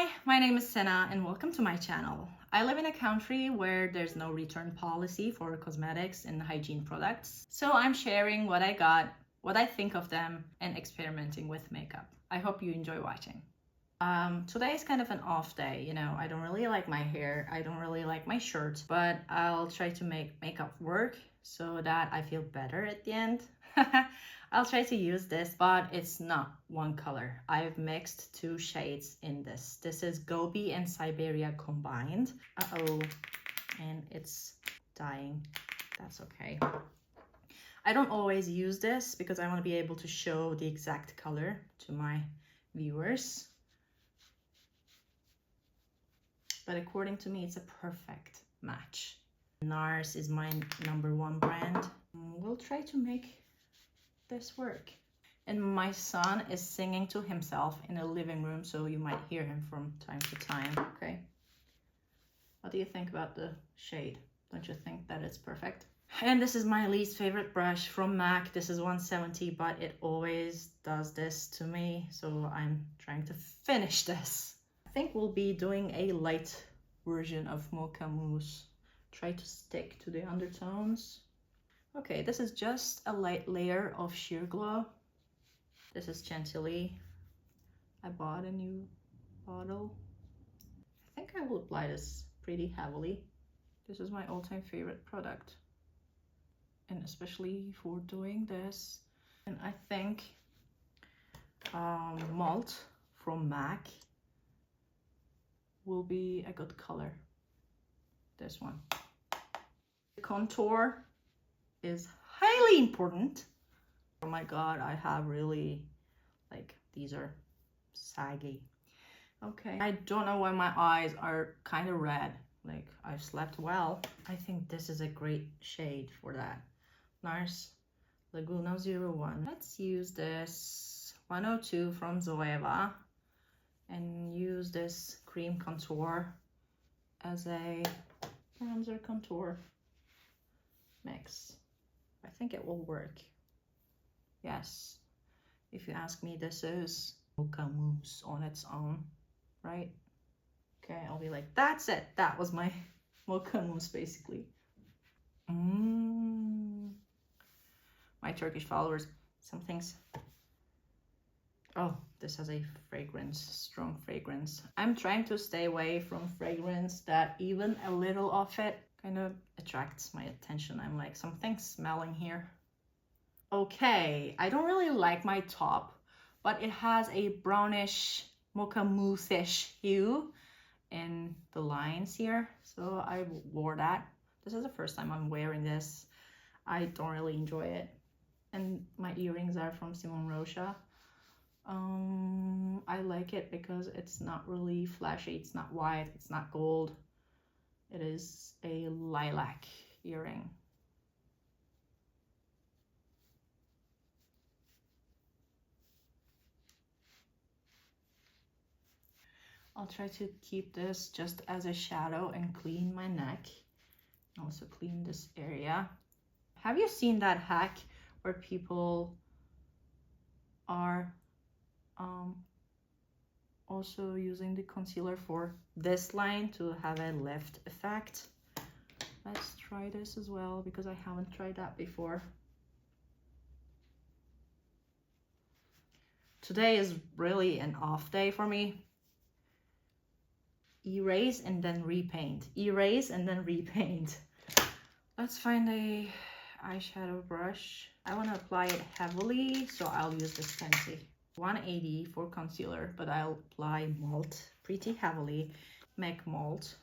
Hi, my name is Senna and welcome to my channel. I live in a country where there's no return policy for cosmetics and hygiene products. So I'm sharing what I got, what I think of them, and experimenting with makeup. I hope you enjoy watching. Today is kind of an off day, you know, I don't really like my hair, I don't really like my shirt, but I'll try to make makeup work so that I feel better at the end. I'll try to use this, but it's not one color. I've mixed two shades in this. This is Gobi and Siberia combined. Uh-oh, and it's dying. That's okay. I don't always use this because I want to be able to show the exact color to my viewers. But according to me, it's a perfect match. NARS is my #1 brand. We'll try to make this work. And my son is singing to himself in the living room, so you might hear him from time to time, okay? What do you think about the shade? Don't you think that it's perfect? And this is my least favorite brush from MAC. This is 170, but it always does this to me, so I'm trying to finish this. I think we'll be doing a light version of Mocha Mousse. Try to stick to the undertones. Okay, this is just a light layer of sheer glow. This is Chantilly. I bought a new bottle. I think I will apply this pretty heavily. This is my all-time favorite product. And especially for doing this. And I think Malt from MAC will be a good color. This one. The contour is highly important. Oh my god, I have really, like, these are saggy. Okay, I don't know why my eyes are kind of red. Like, I've slept well. I think this is a great shade for that. NARS Laguna 01. Let's use this 102 from Zoeva and use this cream contour as a bronzer contour mix. I think it will work. Yes, if you ask me, this is Mocha Mousse on its own, right? Okay, I'll be like, that's it. That was my Mocha Mousse, basically. My Turkish followers, some things. Oh, this has a fragrance, strong fragrance. I'm trying to stay away from fragrance that even a little of it kind of attracts my attention. I'm like, something's smelling here. Okay, I don't really like my top, but it has a brownish Mocha Mousse-ish hue in the lines here, so I wore that. This is the first time I'm wearing this. I don't really enjoy it. And my earrings are from Simone Rocha. I like it because it's not really flashy, it's not white, it's not gold. It is a lilac earring. I'll try to keep this just as a shadow and clean my neck. Also clean this area. Have you seen that hack where people are also using the concealer for this line to have a lift effect? Let's try this as well because I haven't tried that before. Today is really an off day for me. Erase and then repaint. Erase and then repaint. Let's find a eyeshadow brush. I want to apply it heavily, so I'll use this fancy 180 for concealer, but I'll apply Malt pretty heavily. MAC Malt.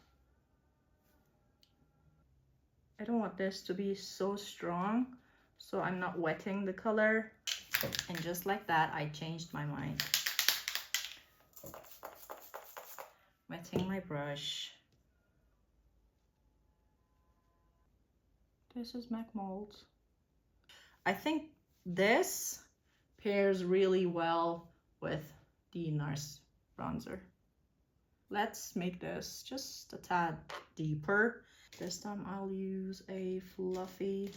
I don't want this to be so strong, so I'm not wetting the color. And just like that, I changed my mind. Wetting my brush. This is MAC Malt. I think this pairs really well with the NARS bronzer. Let's make this just a tad deeper. This time I'll use a fluffy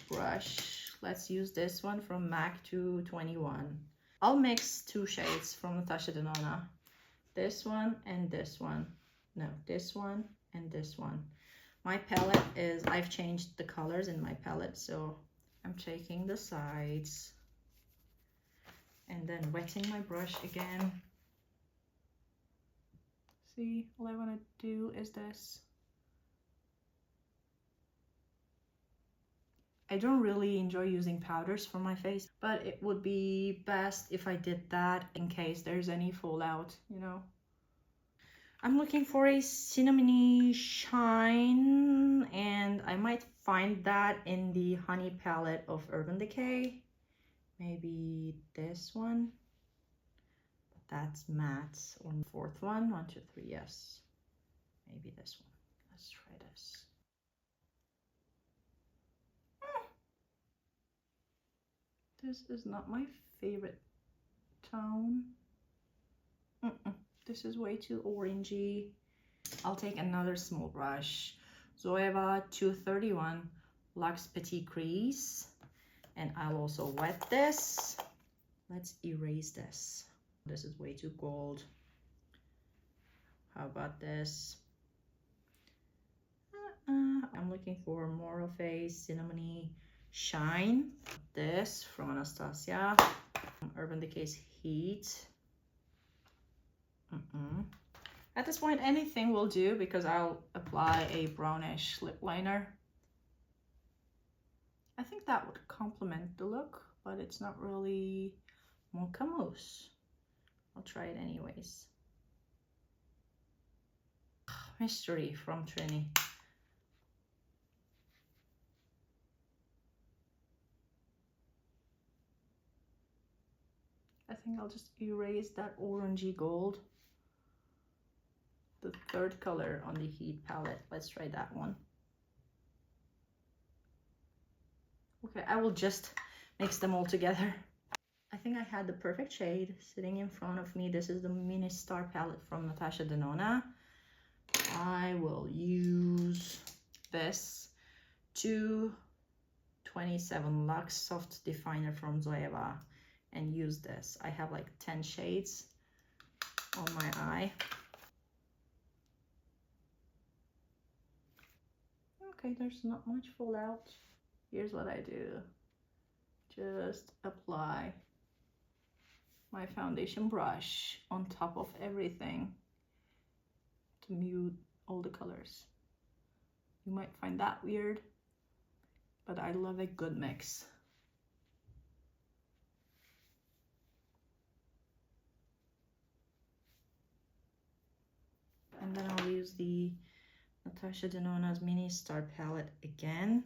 brush. Let's use this one from MAC 221. I'll mix two shades from Natasha Denona this one and this one. No, this one and this one. My palette is, I've changed the colors in my palette, so I'm taking the sides and then wetting my brush again. See, all I want to do is this. I don't really enjoy using powders for my face, but it would be best if I did that in case there's any fallout, you know. I'm looking for a cinnamony shine, and I might find that in the honey palette of Urban Decay. Maybe this one. That's matte. Or fourth one. 1, 2, 3. Yes. Maybe this one. Let's try this. This is not my favorite tone. This is way too orangey. I'll take another small brush. Zoeva 231 Luxe Petit Crease. And I'll also wet this. Let's erase this. This is way too gold. How about this? I'm looking for more of a cinnamony shine. This from Anastasia. Urban Decay's Heat. At this point, anything will do because I'll apply a brownish lip liner. I think that would complement the look, but it's not really Mocha Mousse. I'll try it anyways. Mystery from Trini. I think I'll just erase that orangey gold. The third color on the Heat palette. Let's try that one. Okay, I will just mix them all together. I think I had the perfect shade sitting in front of me. This is the Mini Star palette from Natasha Denona. I will use this 227 Luxe Soft Definer from Zoeva and use this. I have like 10 shades on my eye. Okay, there's not much fallout. Here's what I do. Just apply my foundation brush on top of everything to mute all the colors. You might find that weird, but I love a good mix. And then I'll use the Natasha Denona's Mini Star palette again.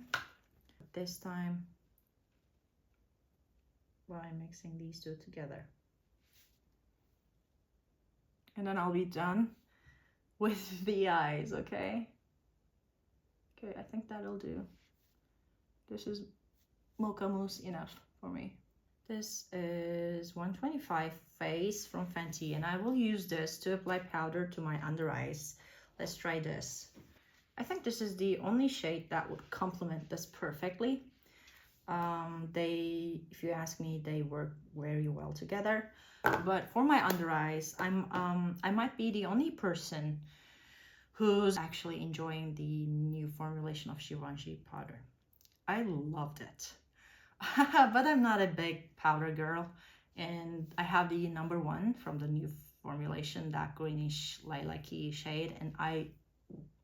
This time while I'm mixing these two together. And then I'll be done with the eyes, okay? Okay, I think that'll do. This is Mocha Mousse enough for me. This is 125 Face from Fenty, and I will use this to apply powder to my under eyes. Let's try this. I think this is the only shade that would complement this perfectly. If you ask me, they work very well together. But for my under eyes, I might be the only person who's actually enjoying the new formulation of Givenchy powder. I loved it. But I'm not a big powder girl, and I have the #1 from the new formulation, that greenish lilac-y shade, and I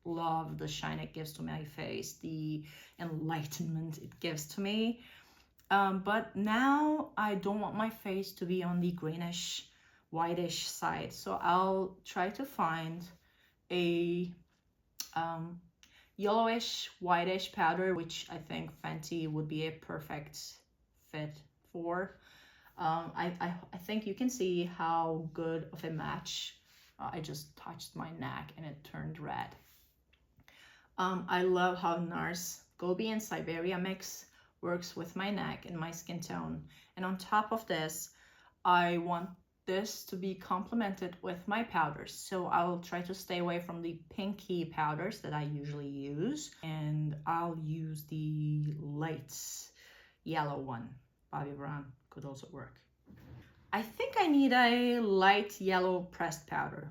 love the shine it gives to my face, the enlightenment it gives to me. But now I don't want my face to be on the greenish whitish side, so I'll try to find a yellowish whitish powder, which I think Fenty would be a perfect fit for. I think you can see how good of a match. I just touched my neck and it turned red. I love how NARS Gobi and Siberia mix works with my neck and my skin tone. And on top of this, I want this to be complemented with my powders. So I'll try to stay away from the pinky powders that I usually use. And I'll use the light yellow one. Bobbi Brown could also work. I think I need a light yellow pressed powder.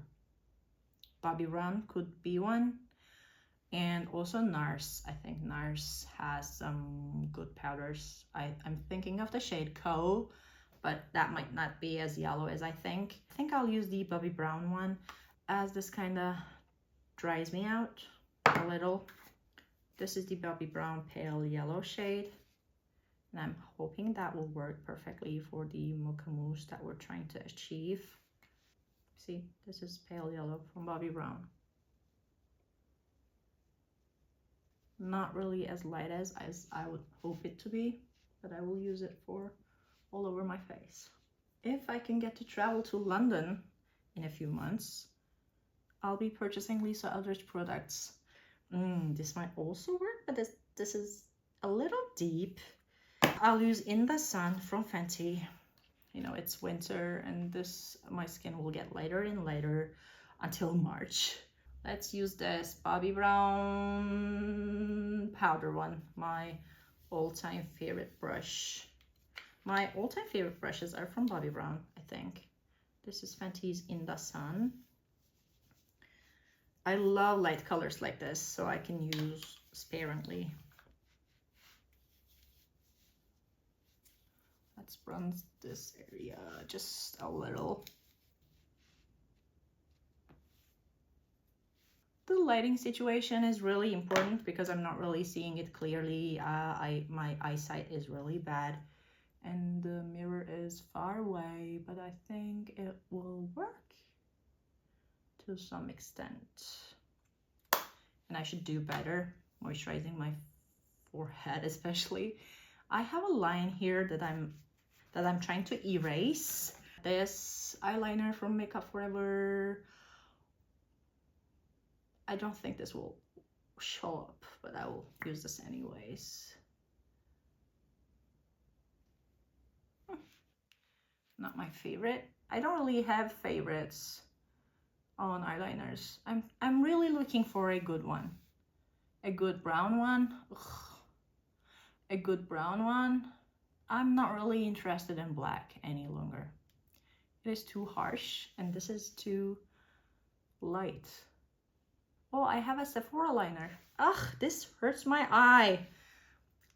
Bobbi Brown could be one. And also NARS. I think NARS has some good powders. I'm thinking of the shade Co, but that might not be as yellow as I think. I think I'll use the Bobbi Brown one, as this kind of dries me out a little. This is the Bobbi Brown pale yellow shade, and I'm hoping that will work perfectly for the Mocha Mousse that we're trying to achieve. See, this is pale yellow from Bobbi Brown. Not really as light as I would hope it to be, but I will use it for all over my face. If I can get to travel to London in a few months, I'll be purchasing Lisa Eldridge products. This might also work, but this is a little deep. I'll use In the Sun from Fenty. You know, it's winter and my skin will get lighter and lighter until March. Let's use this Bobbi Brown powder one, my all-time favorite brush. My all-time favorite brushes are from Bobbi Brown, I think. This is Fenty's In the Sun. I love light colors like this, so I can use sparingly. Let's bronze this area just a little. The lighting situation is really important because I'm not really seeing it clearly. My eyesight is really bad and the mirror is far away, but I think it will work to some extent. And I should do better moisturizing my forehead especially. I have a line here that I'm trying to erase. This eyeliner from Makeup Forever. I don't think this will show up, but I will use this anyways. Not my favorite. I don't really have favorites on eyeliners. I'm really looking for a good one. A good brown one. Ugh. A good brown one. I'm not really interested in black any longer. It is too harsh and this is too light. Oh, I have a Sephora liner. Ugh, this hurts my eye.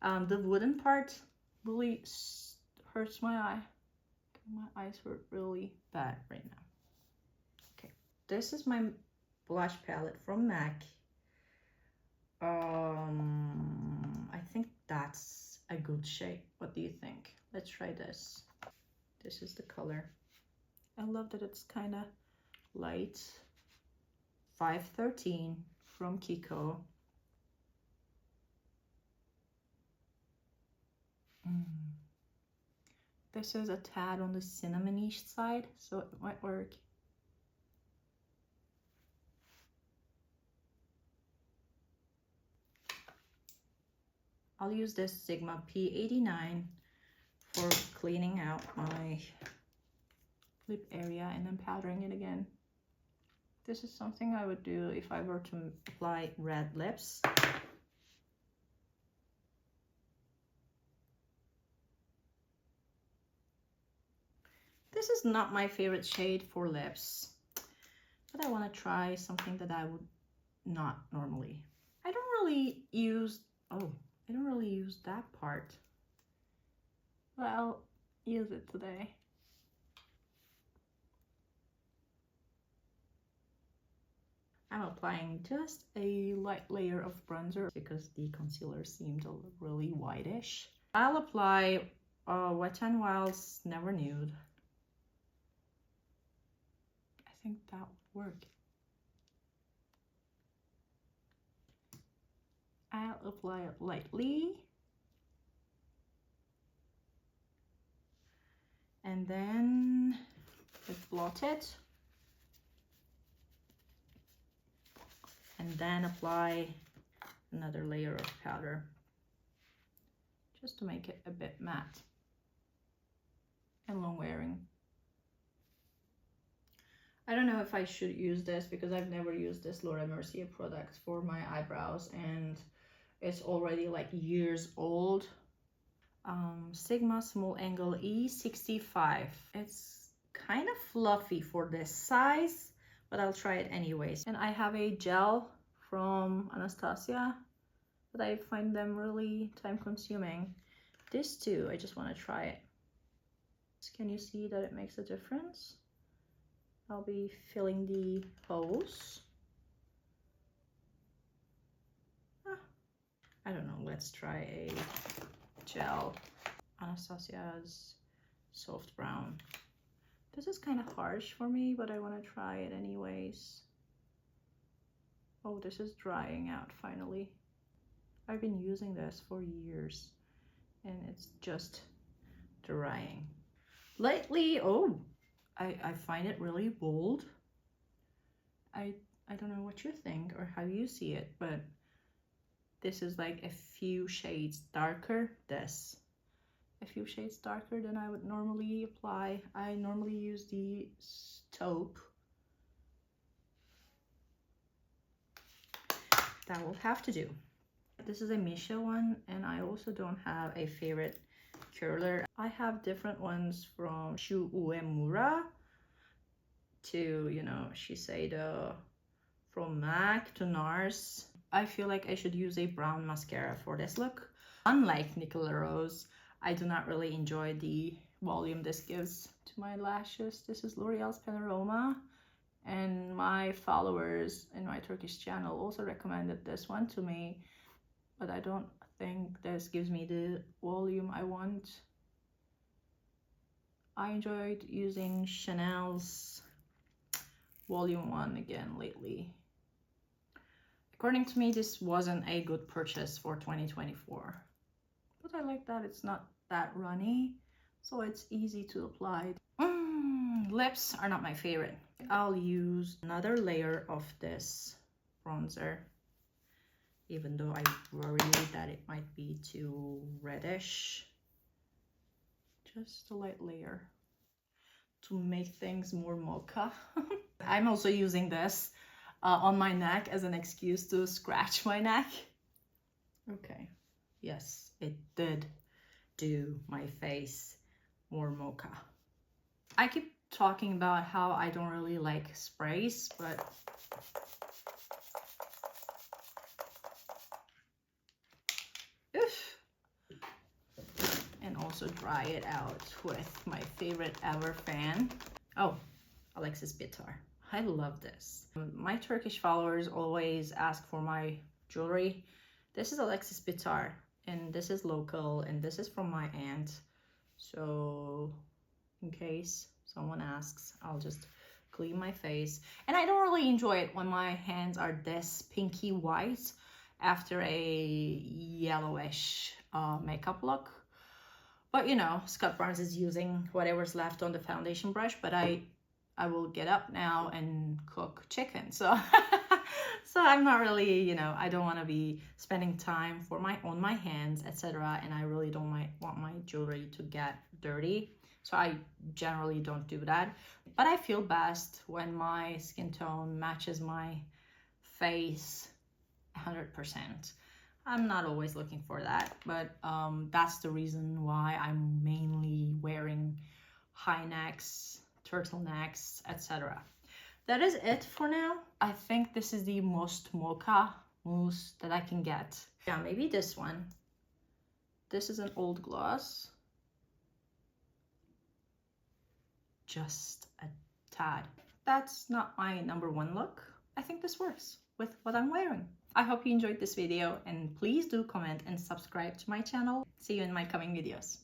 The wooden part really hurts my eye. My eyes hurt really bad right now. Okay, this is my blush palette from MAC. I think that's a good shade. What do you think? Let's try this. This is the color. I love that it's kind of light. 513 from Kiko. This is a tad on the cinnamonish side, so it might work. I'll use this Sigma P89 for cleaning out my lip area and then powdering it again. This is something I would do if I were to apply red lips. This is not my favorite shade for lips, but I want to try something that I would not normally. I don't really use that part, but I'll use it today. I'm applying just a light layer of bronzer because the concealer seemed really whitish. I'll apply Wet n Wild's Never Nude. I think that would work. I'll apply it lightly. And then let's blot it. And then apply another layer of powder just to make it a bit matte and long wearing. I don't know if I should use this because I've never used this Laura Mercier product for my eyebrows and it's already like years old. Sigma small angle E65. It's kind of fluffy for this size, but I'll try it anyways. And I have a gel from Anastasia, but I find them really time consuming. This too, I just want to try it. Can you see that it makes a difference? I'll be filling the holes. I don't know, let's try a gel. Anastasia's soft brown. This is kind of harsh for me, but I want to try it anyways. Oh, this is drying out finally. I've been using this for years and it's just drying. Lately, oh, I find it really bold. I don't know what you think or how you see it, but this is like a few shades darker. This a few shades darker than I would normally apply. I normally use the taupe. That will have to do. This is a Misha one, and I also don't have a favorite curler. I have different ones from Shu Uemura to, you know, Shiseido, from MAC to NARS. I feel like I should use a brown mascara for this look. Unlike Nicola Rose, I do not really enjoy the volume this gives to my lashes. This is L'Oreal's Panorama, and my followers in my Turkish channel also recommended this one to me, but I don't think this gives me the volume I want. I enjoyed using Chanel's volume 1 again lately. According to me, this wasn't a good purchase for 2024. But I like that it's not that runny, so it's easy to apply. Lips are not my favorite. I'll use another layer of this bronzer, even though I worry that it might be too reddish. Just a light layer to make things more mocha. I'm also using this on my neck as an excuse to scratch my neck. Okay, yes, it did do my face more mocha. I keep talking about how I don't really like sprays, but and also dry it out with my favorite ever fan. Oh, Alexis Bitar. I love this. My Turkish followers always ask for my jewelry. This is Alexis Bitar, and this is local, and this is from my aunt. So in case someone asks, I'll just clean my face. And I don't really enjoy it when my hands are this pinky white after a yellowish makeup look. But you know, Scott Barnes is using whatever's left on the foundation brush, but I will get up now and cook chicken. So so I'm not really, you know, I don't want to be spending time on my hands, etc. And I really don't want my jewelry to get dirty. So I generally don't do that. But I feel best when my skin tone matches my face 100%. I'm not always looking for that, but that's the reason why I'm mainly wearing high necks, turtlenecks, etc. That is it for now. I think this is the most mocha mousse that I can get. Yeah, maybe this one. This is an old gloss. Just a tad. That's not my #1 look. I think this works with what I'm wearing. I hope you enjoyed this video, and please do comment and subscribe to my channel. See you in my coming videos.